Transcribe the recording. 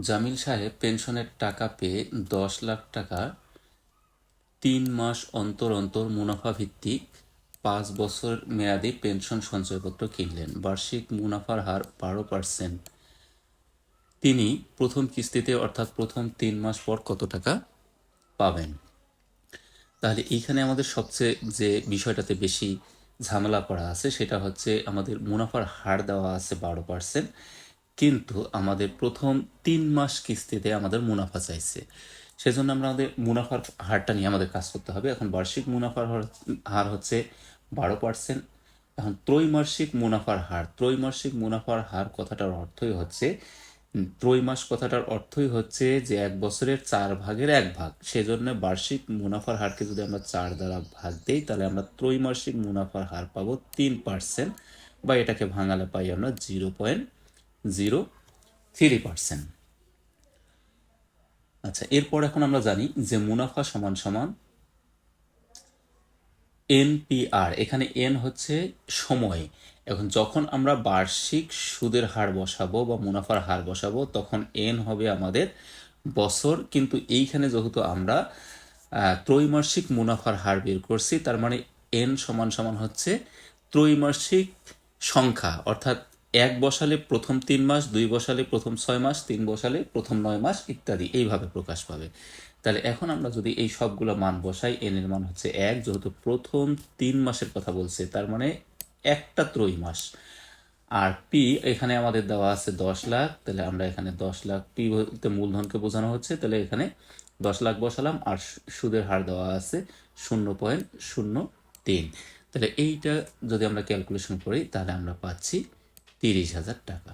জামিল সাহেব পেনশনের টাকা পেয়ে 10 লাখ টাকা 3 মাস অন্তর অন্তর মুনাফা ভিত্তিক 5 বছর মেয়াদি পেনশন সঞ্চয়পত্র কিনলেন। বার্ষিক মুনাফার হার 12%। তিনি প্রথম কিস্তিতে অর্থাৎ প্রথম 3 মাস পর কত টাকা পাবেন? তাহলে এইখানে আমাদের সবচেয়ে যে বিষয়টাতে বেশি ঝামেলা করা আছে সেটা হচ্ছে আমাদের মুনাফার হার দেওয়া আছে 12%, কিন্তু আমাদের প্রথম 3 মাস কিস্তিতে আমাদের মুনাফা চাইছে। সেজন্য আমরা আমাদের মুনাফার হারটা নিয়ে আমাদের কাজ করতে হবে। এখন বার্ষিক মুনাফার হার হচ্ছে 12%। এখন ত্রৈমাসিক মুনাফার হার কথাটার অর্থই হচ্ছে ত্রৈমাস কথাটার অর্থই হচ্ছে যে 1 বছরের 4/1 সেজন্য বার্ষিক মুনাফার হারকে যদি আমরা 4 দ্বারা ভাগ দিই তাহলে আমরা ত্রৈমাসিক মুনাফার হার পাবো 3%, বা এটাকে ভাঙালে পাই আমরা 0.03%। আচ্ছা, এরপর এখন আমরা জানি যে মুনাফা সমান সমান এনপিআর। এখানে এন হচ্ছে সময়। এখন যখন আমরা বার্ষিক সুদের হার বসাবো বা মুনাফার হার বসাবো তখন এন হবে আমাদের বছর, কিন্তু এইখানে যেহেতু আমরা ত্রৈমাসিক মুনাফার হার বের করছি তার মানে এন সমান সমান হচ্ছে ত্রৈমাসিক সংখ্যা, অর্থাৎ 1 বসালে প্রথম 3 মাস, 2 বসালে প্রথম 6 মাস, 3 বসালে প্রথম 9 মাস ইত্যাদি এইভাবে প্রকাশ পাবে। তাহলে এখন আমরা যদি এই সবগুলো মান বসাই, এন এর মান হচ্ছে 1, যেহেতু প্রথম 3 মাসের কথা বলছে তার মানে একটা ত্রৈমাস। আর পি এখানে আমাদের দেওয়া আছে 10 লাখ, তাহলে আমরা এখানে 10 লাখ, পি বলতে মূলধনকে বোঝানো হচ্ছে, তাহলে এখানে 10 লাখ বসালাম। আর সুদের হার দেওয়া আছে 0.03। তাহলে এইটা যদি আমরা ক্যালকুলেশন করি তাহলে আমরা পাচ্ছি 30,000 টাকা।